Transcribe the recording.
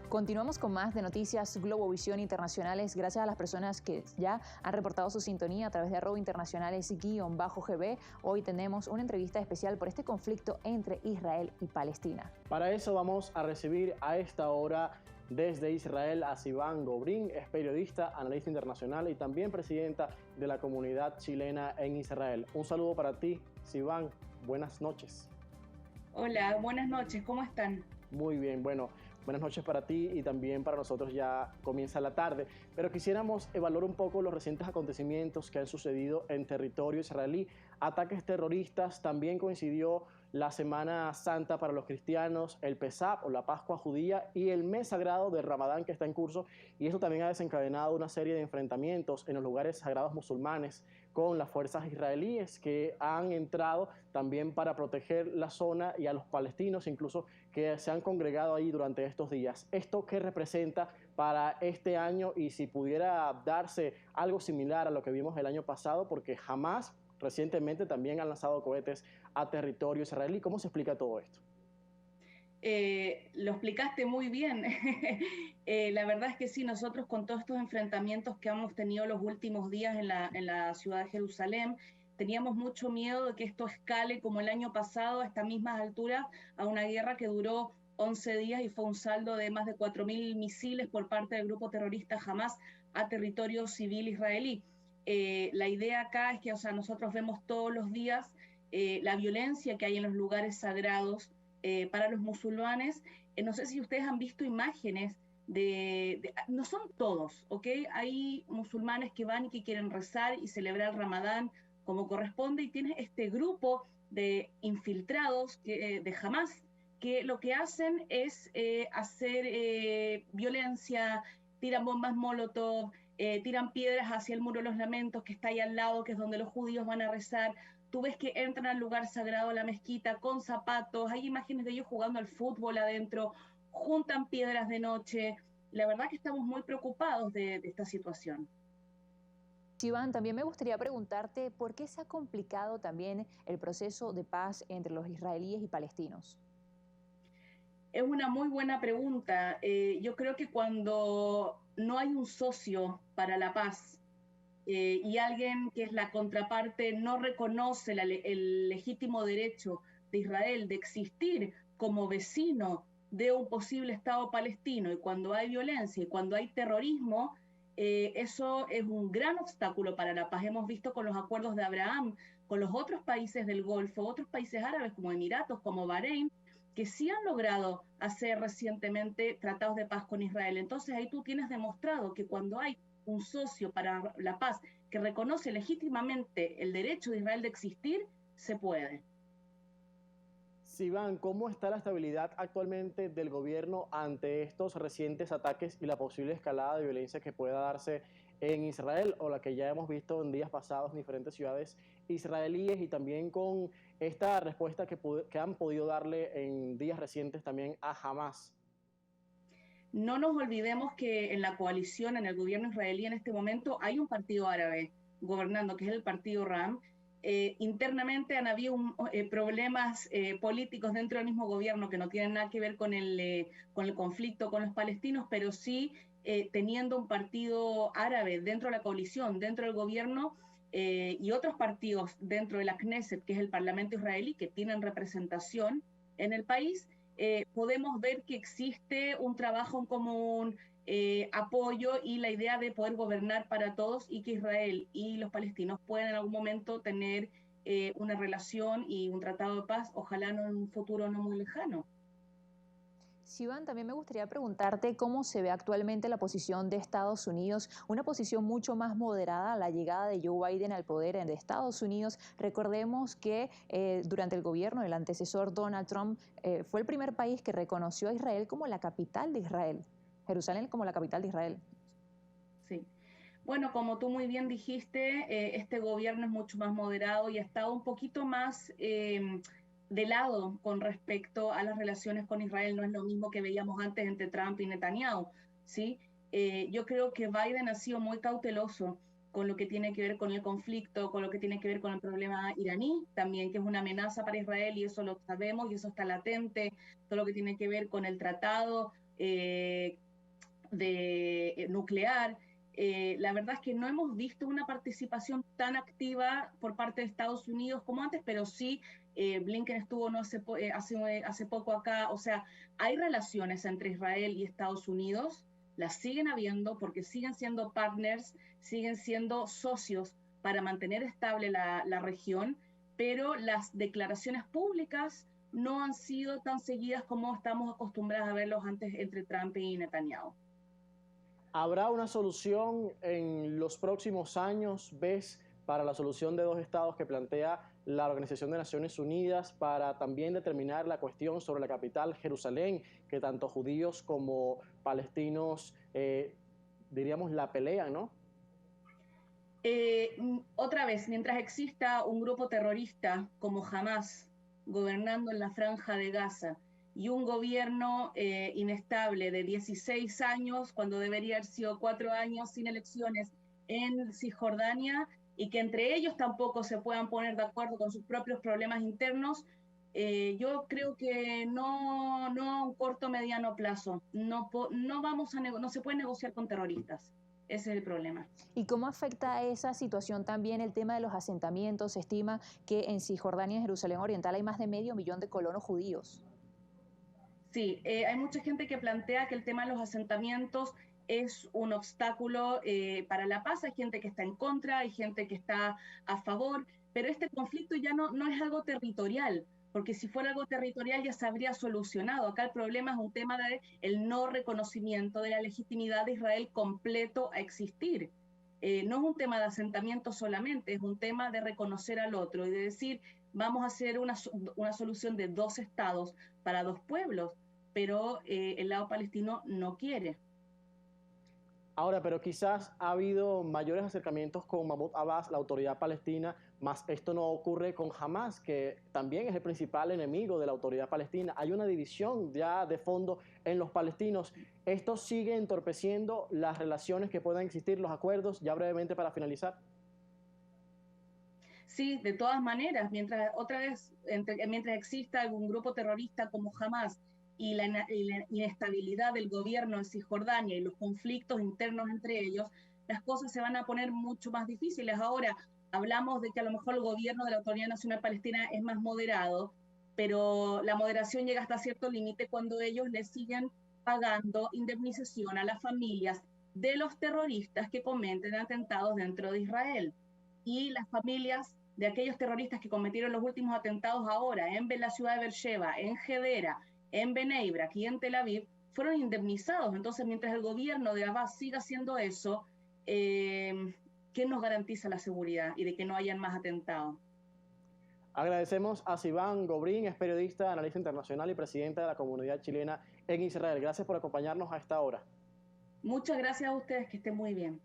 Continuamos con más de Noticias Globovisión Internacionales, gracias a las personas que ya han reportado su sintonía a través de @internacionales_GB. Hoy tenemos una entrevista especial por este conflicto entre Israel y Palestina. Para eso vamos a recibir a esta hora desde Israel a Sivan Gobrín, es periodista, analista internacional y también presidenta de la comunidad chilena en Israel. Un saludo para ti, Sivan. Buenas noches. Hola, buenas noches. ¿Cómo están? Muy bien, bueno, buenas noches para ti y también para nosotros ya comienza la tarde, pero quisiéramos evaluar un poco los recientes acontecimientos que han sucedido en territorio israelí, ataques terroristas, también coincidió la Semana Santa para los cristianos, el Pesach o la Pascua judía y el mes sagrado del Ramadán que está en curso, y eso también ha desencadenado una serie de enfrentamientos en los lugares sagrados musulmanes con las fuerzas israelíes que han entrado también para proteger la zona y a los palestinos incluso que se han congregado ahí durante estos días. ¿Esto qué representa para este año y si pudiera darse algo similar a lo que vimos el año pasado? Porque Hamás recientemente también han lanzado cohetes a territorio israelí. ¿Cómo se explica todo esto? Lo explicaste muy bien. La verdad es que sí, nosotros con todos estos enfrentamientos que hemos tenido los últimos días en la ciudad de Jerusalén, teníamos mucho miedo de que esto escale como el año pasado a estas mismas alturas, a una guerra que duró 11 días y fue un saldo de más de 4.000 misiles por parte del grupo terrorista Hamás a territorio civil israelí. La idea acá es que, o sea, nosotros vemos todos los días la violencia que hay en los lugares sagrados para los musulmanes. No sé si ustedes han visto imágenes no son todos, ¿ok? Hay musulmanes que van y que quieren rezar y celebrar el Ramadán como corresponde, y tienes este grupo de infiltrados de Hamás que lo que hacen es hacer violencia, tiran bombas molotov, tiran piedras hacia el muro de los lamentos que está ahí al lado, que es donde los judíos van a rezar. Tú ves que entran al lugar sagrado, a la mezquita, con zapatos, hay imágenes de ellos jugando al fútbol adentro, juntan piedras de noche. La verdad que estamos muy preocupados de esta situación. Sivan, también me gustaría preguntarte por qué se ha complicado también el proceso de paz entre los israelíes y palestinos. Es una muy buena pregunta. Yo creo que cuando no hay un socio para la paz, y alguien que es la contraparte no reconoce el legítimo derecho de Israel de existir como vecino de un posible Estado palestino, y cuando hay violencia y cuando hay terrorismo, eso es un gran obstáculo para la paz. Hemos visto con los acuerdos de Abraham, con los otros países del Golfo, otros países árabes como Emiratos, como Bahrein, que sí han logrado hacer recientemente tratados de paz con Israel. Entonces ahí tú tienes demostrado que cuando hay un socio para la paz que reconoce legítimamente el derecho de Israel de existir, se puede. Sivan, ¿cómo está la estabilidad actualmente del gobierno ante estos recientes ataques y la posible escalada de violencia que pueda darse en Israel o la que ya hemos visto en días pasados en diferentes ciudades israelíes, y también con esta respuesta que han podido darle en días recientes también a Hamás? No nos olvidemos que en la coalición, en el gobierno israelí en este momento, hay un partido árabe gobernando, que es el partido RAM. Internamente han habido problemas políticos dentro del mismo gobierno que no tienen nada que ver con el conflicto con los palestinos, pero sí teniendo un partido árabe dentro de la coalición, dentro del gobierno, y otros partidos dentro de la Knesset, que es el parlamento israelí, que tienen representación en el país. Podemos ver que existe un trabajo en común, apoyo y la idea de poder gobernar para todos, y que Israel y los palestinos puedan en algún momento tener una relación y un tratado de paz, ojalá no en un futuro no muy lejano. Sivan, también me gustaría preguntarte cómo se ve actualmente la posición de Estados Unidos, una posición mucho más moderada a la llegada de Joe Biden al poder de Estados Unidos. Recordemos que durante el gobierno del antecesor Donald Trump fue el primer país que reconoció a Israel como la capital de Israel, Jerusalén como la capital de Israel. Sí. Bueno, como tú muy bien dijiste, este gobierno es mucho más moderado y ha estado un poquito más de lado con respecto a las relaciones con Israel. No es lo mismo que veíamos antes entre Trump y Netanyahu, ¿sí? Yo creo que Biden ha sido muy cauteloso con lo que tiene que ver con el conflicto, con lo que tiene que ver con el problema iraní también, que es una amenaza para Israel, y eso lo sabemos y eso está latente, todo lo que tiene que ver con el tratado nuclear. La verdad es que no hemos visto una participación tan activa por parte de Estados Unidos como antes, pero sí, Blinken estuvo hace poco acá. O sea, hay relaciones entre Israel y Estados Unidos, las siguen habiendo porque siguen siendo partners, siguen siendo socios para mantener estable la región, pero las declaraciones públicas no han sido tan seguidas como estamos acostumbrados a verlos antes entre Trump y Netanyahu. ¿Habrá una solución en los próximos años, ves, para la solución de dos estados que plantea la Organización de Naciones Unidas, para también determinar la cuestión sobre la capital, Jerusalén, que tanto judíos como palestinos, diríamos, la pelean, ¿no? Otra vez, mientras exista un grupo terrorista como Hamas gobernando en la franja de Gaza y un gobierno inestable de 16 años, cuando debería haber sido 4 años sin elecciones en Cisjordania, y que entre ellos tampoco se puedan poner de acuerdo con sus propios problemas internos, yo creo que no a un corto o mediano plazo. No se puede negociar con terroristas. Ese es el problema. ¿Y cómo afecta a esa situación también el tema de los asentamientos? Se estima que en Cisjordania y en Jerusalén Oriental hay más de 500.000 de colonos judíos. Sí, hay mucha gente que plantea que el tema de los asentamientos es un obstáculo para la paz. Hay gente que está en contra, hay gente que está a favor, pero este conflicto ya no es algo territorial, porque si fuera algo territorial ya se habría solucionado. Acá el problema es un tema del no reconocimiento de la legitimidad de Israel completo a existir. No es un tema de asentamiento solamente, es un tema de reconocer al otro y de decir, vamos a hacer una solución de 2 estados para 2 pueblos, pero el lado palestino no quiere. Ahora, pero quizás ha habido mayores acercamientos con Mahmoud Abbas, la autoridad palestina, más esto no ocurre con Hamas, que también es el principal enemigo de la autoridad palestina. Hay una división ya de fondo en los palestinos. ¿Esto sigue entorpeciendo las relaciones que puedan existir, los acuerdos? Ya brevemente para finalizar. Sí, de todas maneras, mientras exista algún grupo terrorista como Hamas y la inestabilidad del gobierno en Cisjordania y los conflictos internos entre ellos, las cosas se van a poner mucho más difíciles. Ahora, hablamos de que a lo mejor el gobierno de la Autoridad Nacional Palestina es más moderado, pero la moderación llega hasta cierto límite cuando ellos le siguen pagando indemnización a las familias de los terroristas que cometen atentados dentro de Israel. Y las familias de aquellos terroristas que cometieron los últimos atentados ahora en la ciudad de Beersheba, en Hedera, en Bnei Brak y en Tel Aviv, fueron indemnizados. Entonces, mientras el gobierno de Abbas siga haciendo eso, ¿quién nos garantiza la seguridad y de que no hayan más atentados? Agradecemos a Sivan Gobrín, es periodista, analista internacional y presidenta de la comunidad chilena en Israel. Gracias por acompañarnos a esta hora. Muchas gracias a ustedes, que estén muy bien.